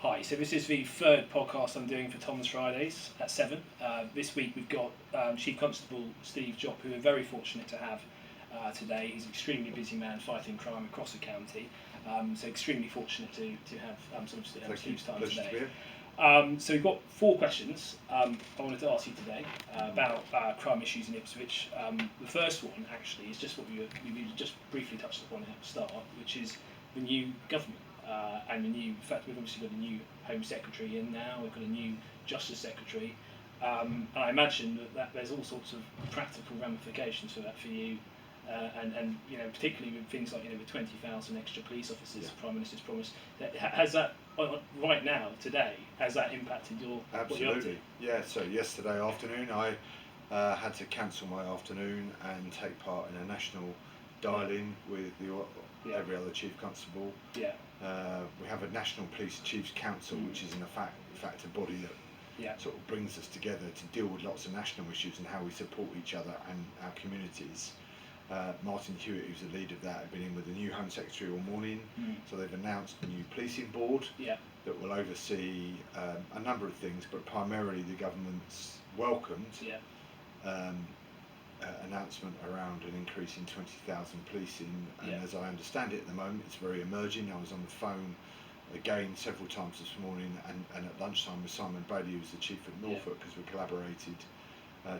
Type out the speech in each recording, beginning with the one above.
Hi, so this is the third podcast I'm doing for Tom's Fridays at 7. This week we've got Chief Constable Steve Jupp, who we're very fortunate to have today. He's an extremely busy man fighting crime across the county, so extremely fortunate to have Steve's time today. So we've got 4 questions I wanted to ask you today about crime issues in Ipswich. The first one actually is just what we just briefly touched upon at the start, which is the new government. And in fact, we've obviously got a new Home Secretary in now. We've got a new Justice Secretary, and I imagine that there's all sorts of practical ramifications for that for you, and particularly with things like with 20,000 extra police officers, the Prime Minister's promise. Has that right now today? Has that impacted your? Absolutely, yeah. So yesterday afternoon, I had to cancel my afternoon and take part in a national dial-in with every other Chief Constable. Yeah. We have a National Police Chiefs Council, which is in fact a body that sort of brings us together to deal with lots of national issues and how we support each other and our communities. Martin Hewitt, who's the leader of that, had been in with the new Home Secretary all morning, so they've announced a new policing board that will oversee a number of things, but primarily the government's welcomed announcement around an increase in 20,000 policing, and as I understand it at the moment it's very emerging. I was on the phone again several times this morning and at lunchtime with Simon Brady, who's the Chief at Norfolk, because we collaborated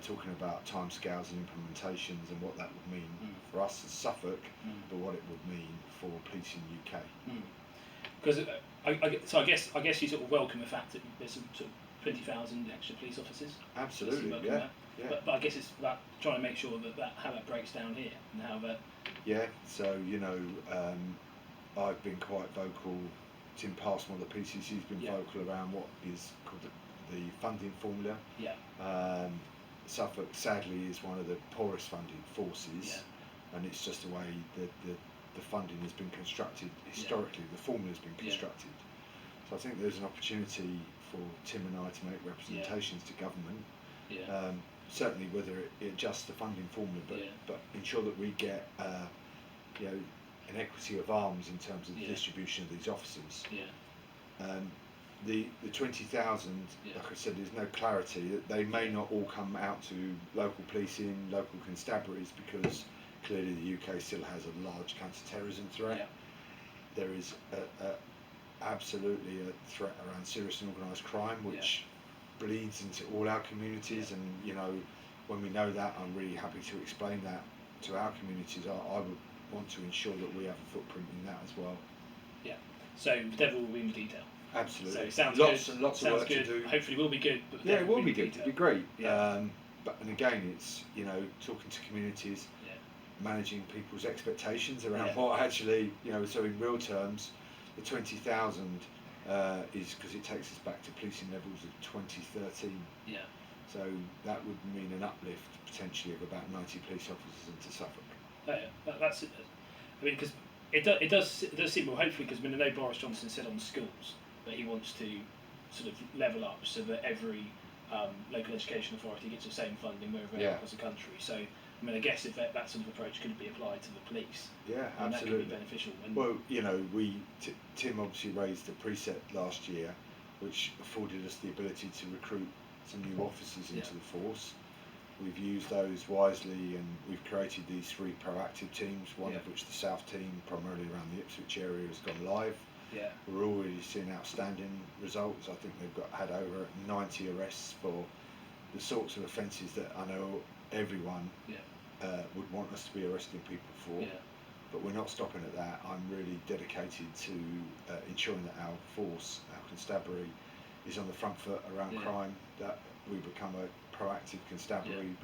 talking about timescales and implementations and what that would mean for us as Suffolk, but what it would mean for policing UK. Because I guess you sort of welcome the fact that there's some sort of 20,000 extra police officers. Absolutely, yeah. But I guess it's about trying to make sure that how that breaks down here and how that. Yeah. So I've been quite vocal. Tim Passmore, the PCC's been vocal around what is called the funding formula. Yeah. Suffolk sadly is one of the poorest funded forces, and it's just the way the funding has been constructed historically. The formula has been constructed. So I think there's an opportunity for Tim and I to make representations to government. Certainly whether it adjusts the funding formula, but ensure that we get an equity of arms in terms of the distribution of these officers. The 20,000, like I said, there's no clarity. They may not all come out to local policing, local constabularies, because clearly the UK still has a large counter-terrorism threat. There is absolutely a threat around serious and organised crime, which bleeds into all our communities, and when we know that, I'm really happy to explain that to our communities. I would want to ensure that we have a footprint in that as well. Yeah. So the devil will be in the detail. Absolutely. So it sounds lots good. and lots sounds of work good. to do. Hopefully, it will be good. But it will be good. It'll be great. Yeah. And again, it's talking to communities, managing people's expectations around what actually So in real terms, the 20,000 is because it takes us back to policing levels of 2013. Yeah. So that would mean an uplift potentially of about 90 police officers into Suffolk. That's it. I mean, because it does seem, well, hopefully, because I know Boris Johnson said on schools that he wants to sort of level up so that every local education authority gets the same funding wherever across the country. So I mean, I guess if that sort of approach could be applied to the police, absolutely, that could be beneficial. Well, Tim obviously raised the precept last year, which afforded us the ability to recruit some new officers into the force. We've used those wisely, and we've created these 3 proactive teams, one of which, the South team, primarily around the Ipswich area, has gone live. Yeah. We're already seeing outstanding results. I think they've had over 90 arrests for the sorts of offences that I know everyone would want us to be arresting people for. Yeah. But we're not stopping at that. I'm really dedicated to ensuring that our force, our constabulary, is on the front foot around crime, that we become a proactive constabulary.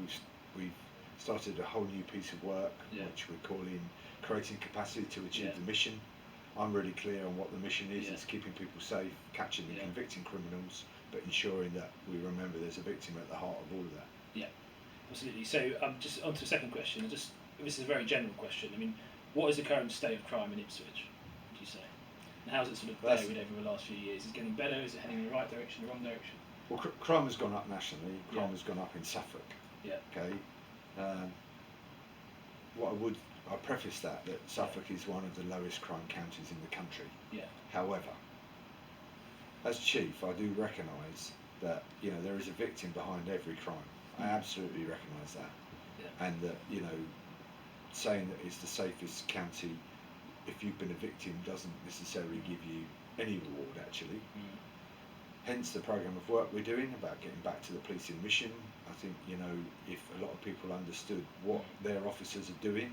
We've started a whole new piece of work, which we're calling creating capacity to achieve the mission. I'm really clear on what the mission is. It's keeping people safe, catching and convicting criminals, but ensuring that we remember there's a victim at the heart of all of that. Yeah, absolutely. So just on to the second question. This is a very general question. I mean, what is the current state of crime in Ipswich, would you say? And how's it sort of varied over the last few years? Is it getting better? Is it heading in the right direction, the wrong direction? Well, crime has gone up nationally. Crime has gone up in Suffolk. Yeah. Okay. I preface that Suffolk is one of the lowest crime counties in the country. Yeah. However, as chief, I do recognise that there is a victim behind every crime. I absolutely recognise that, and that saying that it's the safest county if you've been a victim doesn't necessarily give you any reward actually. Hence the programme of work we're doing about getting back to the policing mission. I think if a lot of people understood what their officers are doing,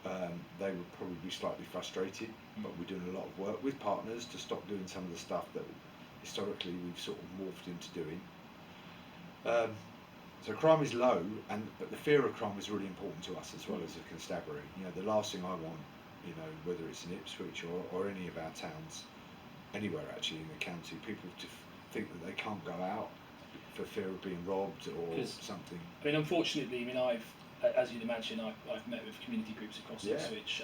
they would probably be slightly frustrated. But we're doing a lot of work with partners to stop doing some of the stuff that historically we've sort of morphed into doing. So crime is low, but the fear of crime is really important to us as well as a constabulary. The last thing I want, whether it's in Ipswich or any of our towns, anywhere actually in the county, people to think that they can't go out for fear of being robbed or something. I mean, unfortunately, I've, as you'd imagine, I've met with community groups across Ipswich.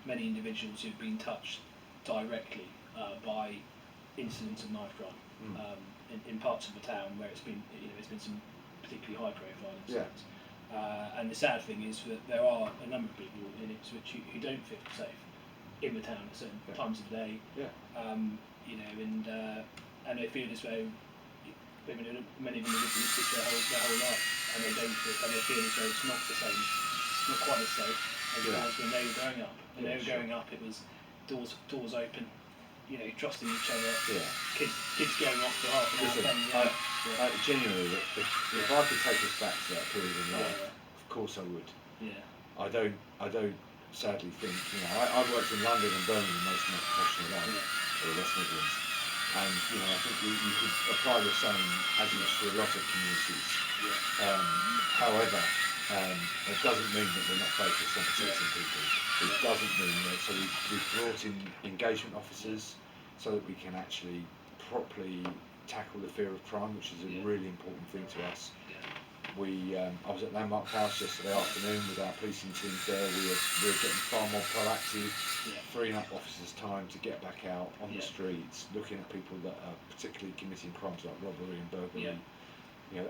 Many individuals who've been touched directly by incidents of knife crime in parts of the town where it's been some particularly high-profile incidents. And the sad thing is that there are a number of people in Ipswich who don't feel safe in the town at certain times of the day. And they feel as though many of them have lived in Ipswich their whole life, and they feel as though it's not the same, not quite as safe as it was when they were growing up. When they were growing up, it was doors open, trusting each other. Kids going off for half an hour. Genuinely, if I could take us back to that period in life, of course I would. I don't sadly think, I worked in London and Birmingham most of my professional life, or West Midlands, and I think you could apply the same adage to a lot of communities. However, it doesn't mean that we're not focused on protecting people. It doesn't mean that. So we've brought in engagement officers so that we can actually properly tackle the fear of crime, which is a really important thing to us. I was at Landmark House yesterday afternoon with our policing teams there. We're getting far more proactive, freeing up officers' time to get back out on the streets, looking at people that are particularly committing crimes like robbery and burglary.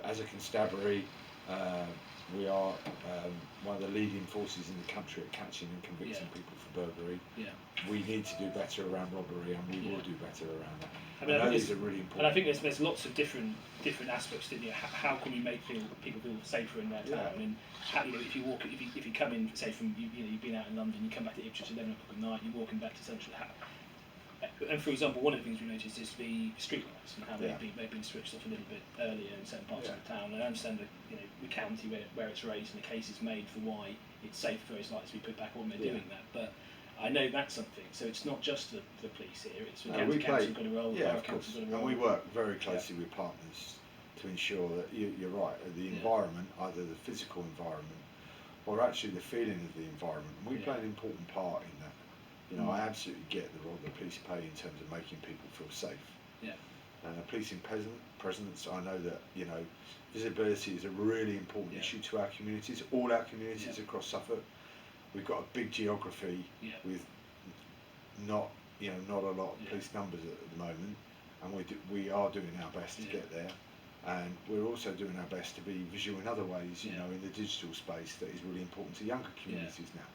As a constabulary, we are one of the leading forces in the country at catching and convicting people for burglary. We need to do better around robbery, and we will do better around that. I know these are really important. And I think there's lots of different aspects to it. How can we make people feel safer in their town? And how, if you come in, say from you've been out in London, you come back to Ipswich at 11 o'clock at night, you're walking back to Central. And for example, one of the things we noticed is the street lights and how they've been switched off a little bit earlier in certain parts of the town. And I understand that the county where it's raised and the case is made for why it's safe for those lights to be put back on. They're doing that, but I know that's something. So it's not just the police here. It's the county council's got a role. Of course. And we work very closely with partners to ensure that you're right. The environment, either the physical environment or actually the feeling of the environment, we play an important part in that. I absolutely get the role the police play in terms of making people feel safe. Policing presence, I know that visibility is a really important issue to our communities, all our communities across Suffolk. We've got a big geography with not a lot of police numbers at the moment, and we are doing our best to get there, and we're also doing our best to be visual in other ways. In the digital space that is really important to younger communities now.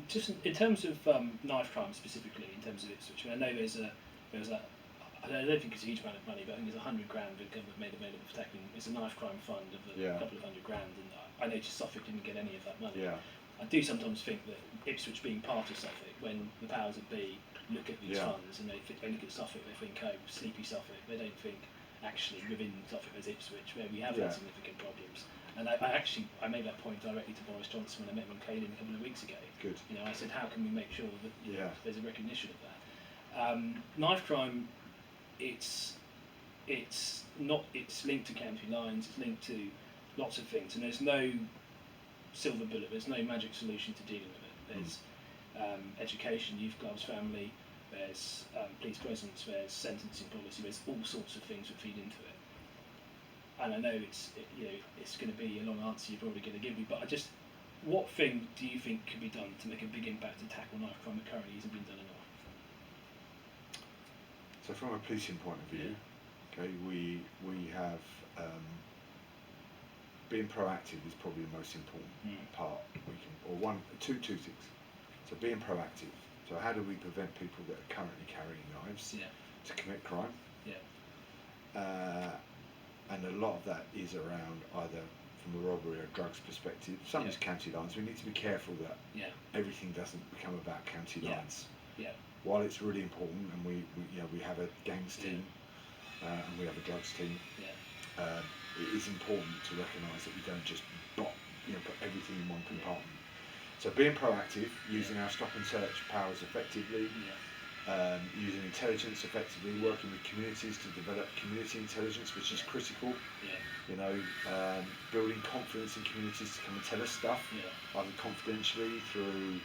Just in terms of knife crime specifically, in terms of Ipswich, I know I don't think it's a huge amount of money, but I think there's £100,000 the government made available for tackling. It's a knife crime fund of a couple of £100,000, and I noticed Suffolk didn't get any of that money. I do sometimes think that Ipswich being part of Suffolk, when the powers that be look at these funds and they look at Suffolk, they think, oh, sleepy Suffolk. They don't think actually within Suffolk there's Ipswich, where we have had significant problems. And I made that point directly to Boris Johnson when I met him in Claydon a couple of weeks ago. Good. I said, how can we make sure that there's a recognition of that? Knife crime, it's linked to county lines. It's linked to lots of things, and there's no silver bullet. There's no magic solution to dealing with it. There's education, youth clubs, family. There's police presence. There's sentencing policy. There's all sorts of things that feed into it. And I know it's going to be a long answer you're probably going to give me, but what thing do you think could be done to make a big impact to tackle knife crime that currently isn't being done enough? So from a policing point of view, we have being proactive is probably the most important part. Two things. So being proactive. So how do we prevent people that are currently carrying knives to commit crime. Yeah. And a lot of that is around either from a robbery or drugs perspective. Some is county lines. We need to be careful that everything doesn't become about county lines. Yeah. While it's really important, and we have a gangs team and we have a drugs team, it is important to recognise that we don't just put everything in one compartment. So being proactive, using our stop and search powers effectively, using intelligence effectively, working with communities to develop community intelligence, which is critical. Building confidence in communities to come and tell us stuff, either confidentially through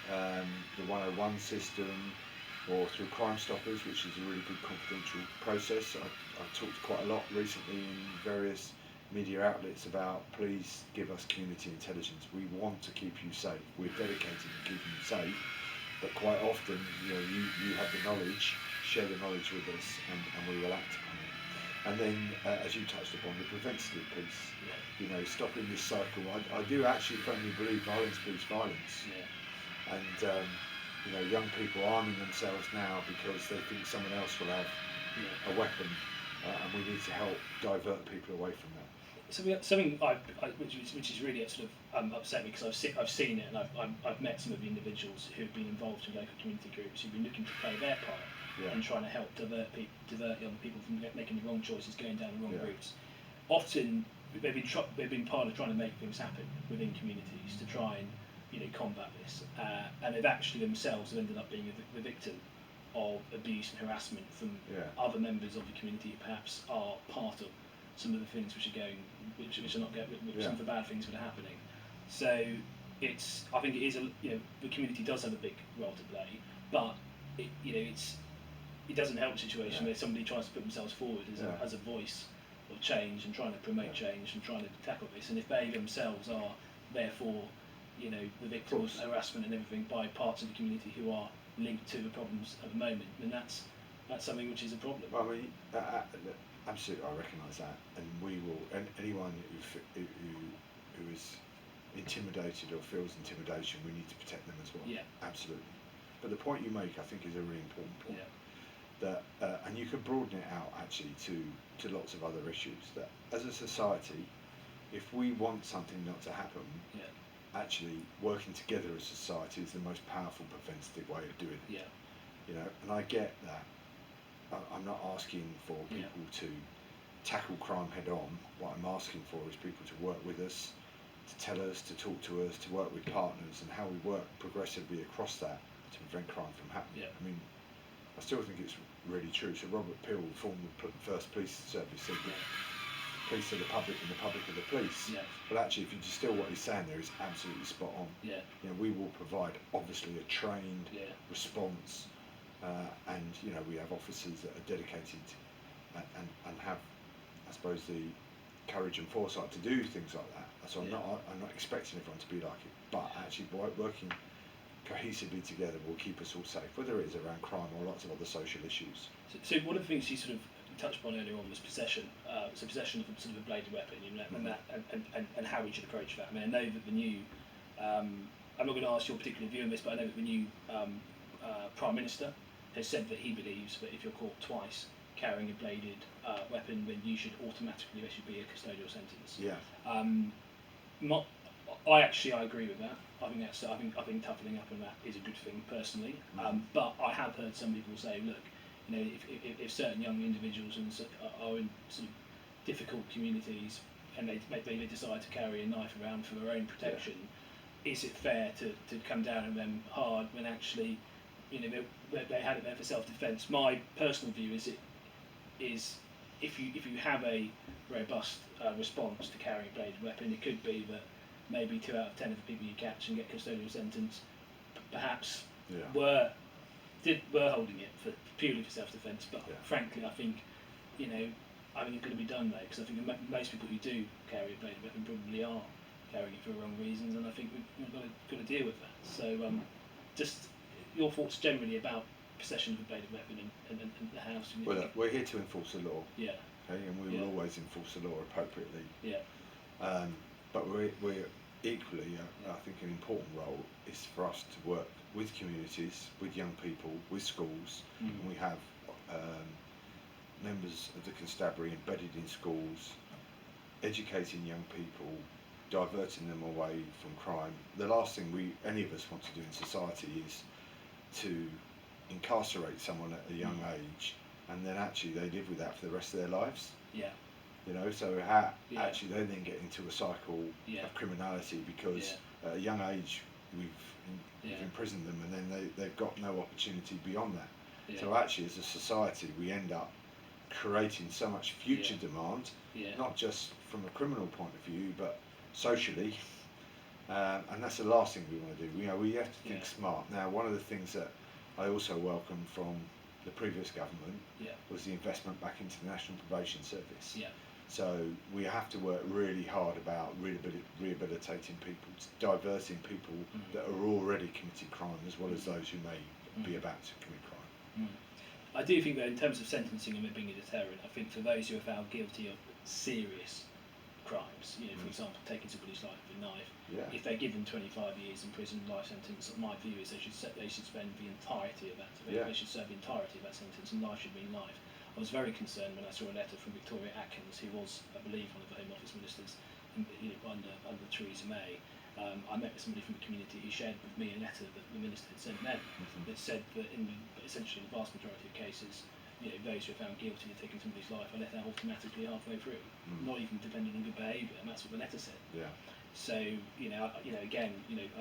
the 101 system or through Crime Stoppers, which is a really good confidential process. I've talked quite a lot recently in various media outlets about, please give us community intelligence. We want to keep you safe. We're dedicated to keeping you safe, but quite often, you have the knowledge, share the knowledge with us, and we will act upon it. And then, as you touched upon, the preventative piece. Stopping this cycle. I do actually firmly believe violence breeds violence. And young people arming themselves now because they think someone else will have a weapon, and we need to help divert people away from that. So something which is really sort of upset me, because I've seen it, and I've met some of the individuals who've been involved in local community groups who've been looking to play their part in trying to help divert young people from making the wrong choices, going down the wrong routes. Often they've been part of trying to make things happen within communities to try and combat this, and they've actually themselves ended up being the victim of abuse and harassment from other members of the community who perhaps are part of some of the things which are not going, some of the bad things that are happening. So I think it is the community does have a big role to play, but it doesn't help the situation where somebody tries to put themselves forward as a voice of change and trying to promote change and trying to tackle this, and if they themselves are therefore the victims of harassment and everything by parts of the community who are linked to the problems at the moment, then that's something which is a problem. Well, I mean, absolutely, I recognise that, and we will. And anyone who is intimidated or feels intimidation, we need to protect them as well. Yeah, absolutely. But the point you make, I think, is a really important point. Yeah. That and you could broaden it out actually to lots of other issues. That as a society, if we want something not to happen, actually working together as a society is the most powerful preventative way of doing it. And I get that. I'm not asking for people to tackle crime head on. What I'm asking for is people to work with us, to tell us, to talk to us, to work with partners, and how we work progressively across that to prevent crime from happening. I mean, I still think it's really true. So Robert Peel formed the first police service, said that police are the public and the public are the police. But actually, if you distill what he's saying there, it's absolutely spot on. We will provide obviously a trained response, and we have officers that are dedicated and have, I suppose, the courage and foresight to do things like that. So I'm not expecting everyone to be like it, but actually working cohesively together will keep us all safe, whether it is around crime or lots of other social issues. So one of the things you sort of touched upon earlier on was possession. So possession of sort of a bladed weapon, and how we should approach that. I mean, I know that the new, I'm not going to ask your particular view on this, but I know that the new Prime Minister has said that he believes that if you're caught twice carrying a bladed weapon, then you should automatically, there should be a custodial sentence. I agree with that. I think toughening up on that is a good thing personally. But I have heard some people say, look, if certain young individuals are in sort of difficult communities and they decide to carry a knife around for their own protection, is it fair to come down on them hard when actually they had it there for self-defence? My personal view is if you have a robust response to carrying a bladed weapon, it could be that maybe 2 out of 10 of the people you catch and get custodial sentence perhaps were holding it purely for self-defence, but frankly I think it's got to be done though, because I think most people who do carry a bladed weapon probably are carrying it for the wrong reasons, and I think we've got to deal with that. So just your thoughts generally about possession of a bladed weapon and the house. Well, we're here to enforce the law. Okay, and we will always enforce the law appropriately. But we're equally, I think an important role is for us to work with communities, with young people, with schools, and we have members of the constabulary embedded in schools, educating young people, diverting them away from crime. The last thing any of us want to do in society is to incarcerate someone at a young age, and then actually they live with that for the rest of their lives. Yeah. You know, so actually they then get into a cycle of criminality because at a young age we've imprisoned them, and then they've got no opportunity beyond that. Yeah. So actually, as a society, we end up creating so much future demand, not just from a criminal point of view, but socially. And that's the last thing we want to do. You know, we have to think smart. Now, one of the things that I also welcomed from the previous government was the investment back into the National Probation Service. Yeah. So we have to work really hard about rehabilitating people, diverting people that are already committing crime, as well as those who may be about to commit crime. I do think that in terms of sentencing and it being a deterrent, I think for those who are found guilty of serious crimes, you know, for example, taking somebody's life with a knife, if they're given 25 years in prison, life sentence, my view is they should spend the entirety of that. They should serve the entirety of that sentence, and life should mean life. I was very concerned when I saw a letter from Victoria Atkins, who was, I believe, one of the Home Office ministers under Theresa May. I met with somebody from the community who shared with me a letter that the minister had sent them that said that essentially the vast majority of cases, you know, those who are found guilty of taking somebody's life are let out automatically halfway through, not even depending on good behaviour, and that's what the letter said. Yeah. So again, the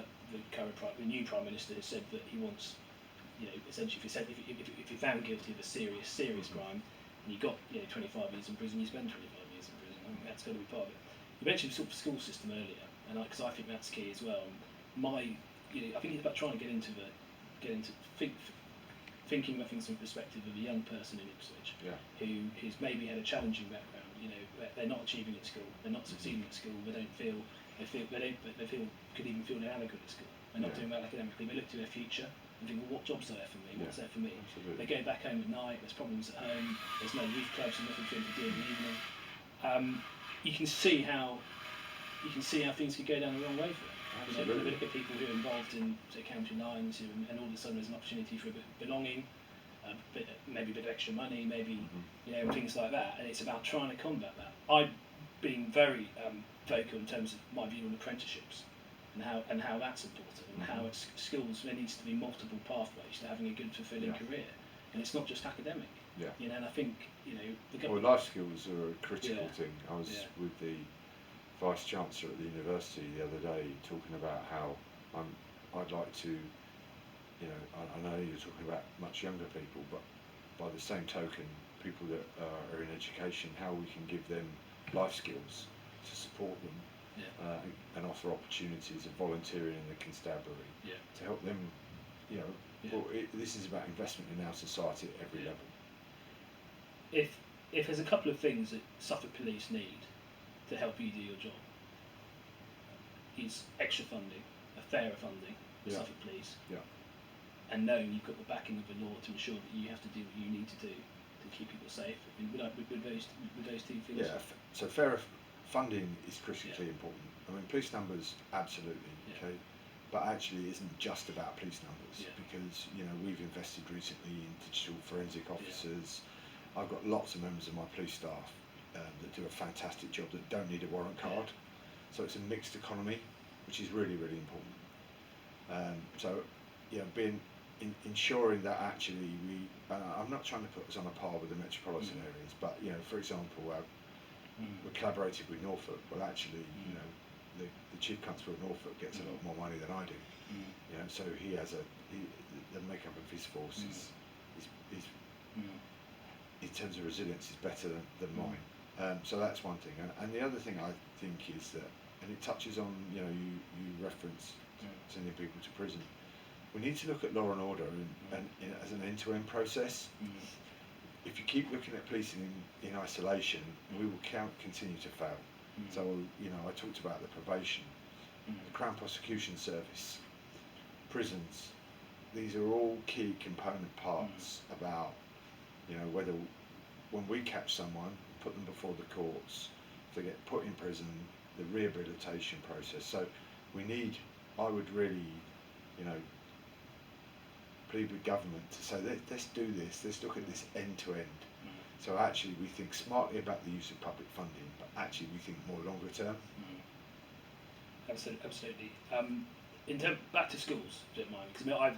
new Prime Minister has said that he wants, you know, essentially if you're found guilty of a serious crime, and you got 25 years in prison, you spend 25 years in prison. I think that's got to be part of it. You mentioned the school system earlier, and because I think that's key as well. I think it's about trying to get into thinking about things from the perspective of a young person in Ipswich who's maybe had a challenging background. You know, they're not achieving at school, they're not succeeding at school, they feel could even feel inadequate at school. They're not doing well academically. They look to their future and think, well, what jobs are there for me? What's there for me? Absolutely. They go back home at night. There's problems at home. There's no youth clubs and nothing for them to do in the evening. You can see how things could go down the wrong way for them. Absolutely. You know, look at people who are involved in, say, county lines, and all of a sudden there's an opportunity for a bit of belonging, maybe a bit of extra money, maybe things like that. And it's about trying to combat that. I've been very vocal in terms of my view on apprenticeships and how that's important, and how at schools there needs to be multiple pathways to having a good, fulfilling career, and it's not just academic. Yeah. You know, and I think the government. Well, life skills are a critical thing. I was with the Vice Chancellor at the university the other day talking about how I'd like to, I know you're talking about much younger people, but by the same token, people that are in education, how we can give them life skills to support them and offer opportunities of volunteering in the constabulary to help them. This is about investment in our society at every level. If there's a couple of things that Suffolk Police need to help you do your job, is extra funding, a fairer funding for Suffolk Police, and knowing you've got the backing of the law to ensure that you have to do what you need to do to keep people safe. I mean, with those two things. Yeah, so fairer funding is critically important. I mean, police numbers, absolutely, okay, but actually it isn't just about police numbers, because we've invested recently in digital forensic officers. I've got lots of members of my police staff that do a fantastic job that don't need a warrant card. So it's a mixed economy, which is really, really important. Ensuring that actually I'm not trying to put us on a par with the metropolitan areas, but for example, we're collaborating with Norfolk. Well, actually, the Chief Constable of Norfolk gets a lot more money than I do. So he has the makeup of his force is in terms of resilience is better than mine. So that's one thing. And the other thing I think is that, and it touches on, you reference sending people to prison. We need to look at law and order and as an end-to-end process. If you keep looking at policing in isolation, we will continue to fail. So, I talked about the probation, the Crown Prosecution Service, prisons. These are all key component parts about, whether when we catch someone, put them before the courts, to get put in prison, the rehabilitation process. So I would really, plead with government to say, let's do this, let's look at this end to end. So actually we think smartly about the use of public funding, but actually we think more longer term. Absolutely. Back to schools, if you don't mind,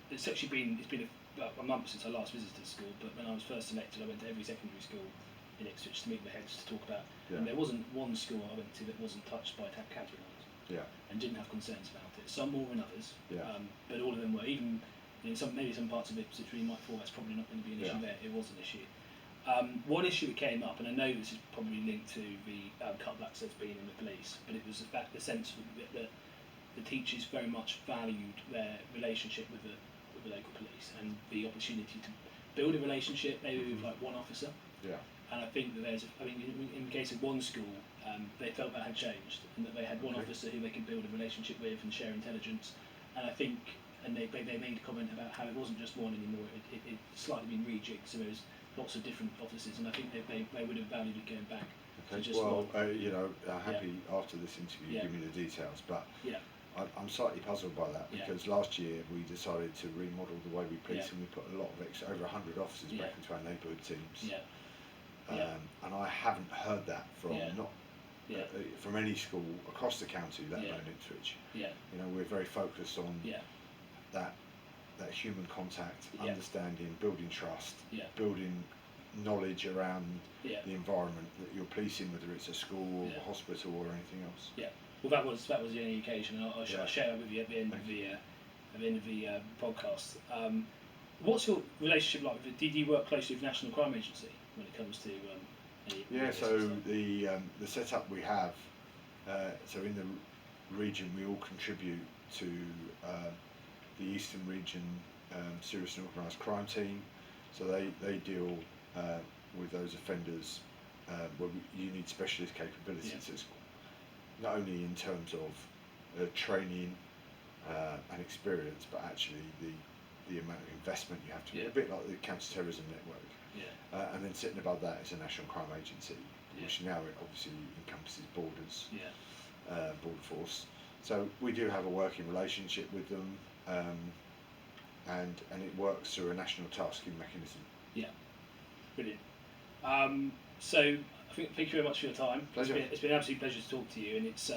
because it's been about a month since I last visited school, but when I was first elected I went to every secondary school in Ipswich to meet the heads to talk about, and there wasn't one school I went to that wasn't touched by county lines. And didn't have concerns about it. Some more than others, but all of them were. Even in some parts of Ipswich where you might thought that's probably not going to be an issue there, it was an issue. One issue that came up, and I know this is probably linked to the cutbacks there's been in the police, but it was the sense that the teachers very much valued their relationship with the local police and the opportunity to build a relationship maybe with like one officer. And I think that in the case of one school, they felt that had changed, and that they had one officer who they could build a relationship with and share intelligence. And I think, and they made a comment about how it wasn't just one anymore; it slightly been rejigged, so there was lots of different officers, and I think they would have valued it going back. Okay. So happy after this interview, give me the details, but I'm slightly puzzled by that because last year we decided to remodel the way we police, and we put a lot of over 100 officers back into our neighbourhood teams. And I haven't heard that from from any school across the county, let alone Ipswich. We're very focused on that human contact, understanding, building trust, building knowledge around the environment that you're policing, whether it's a school or a hospital or anything else. Well, that was the only occasion, and I'll share that with you at the end of the podcast. What's your relationship like with? Did you work closely with the National Crime Agency when it comes to so the setup we have, so in the region we all contribute to the Eastern Region Serious and Organised Crime Team, so they deal with those offenders where you need specialist capabilities. It's not only in terms of training and experience, but actually the amount of investment you have to do, a bit like the counter-terrorism network. And then sitting above that is a National Crime Agency, which now it obviously encompasses borders, border force. So we do have a working relationship with them, and it works through a national tasking mechanism. Brilliant. So thank you very much for your time. Pleasure. It's been an absolute pleasure to talk to you, and it's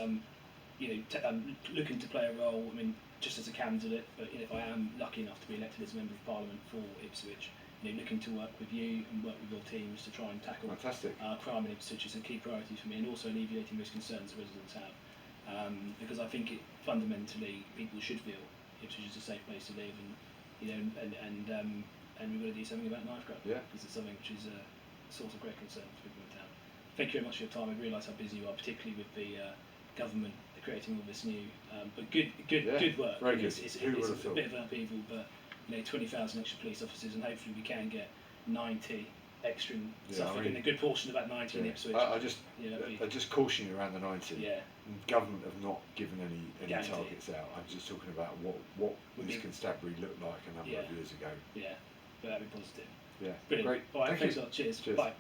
looking to play a role. I mean, just as a candidate, but if I am lucky enough to be elected as a member of Parliament for Ipswich, looking to work with you and work with your teams to try and tackle crime in Ipswich is a key priority for me, and also alleviating those concerns that residents have. Because I think fundamentally people should feel Ipswich is a safe place to live, and we've got to do something about knife crime, because it's something which is a source of great concern for people in town. Thank you very much for your time. I realise how busy you are, particularly with the government creating all this new, but good work. Very good. It's a bit of an upheaval, but 20,000 extra police officers, and hopefully we can get 90 extra in Suffolk, and a good portion of that 90 in Ipswich. I just caution you around the 90. Government have not given any targets out. I'm just talking about what this constabulary looked like a number of years ago. But that'd be positive. Brilliant. Great. All right, Thanks a lot. Cheers. Cheers. Bye.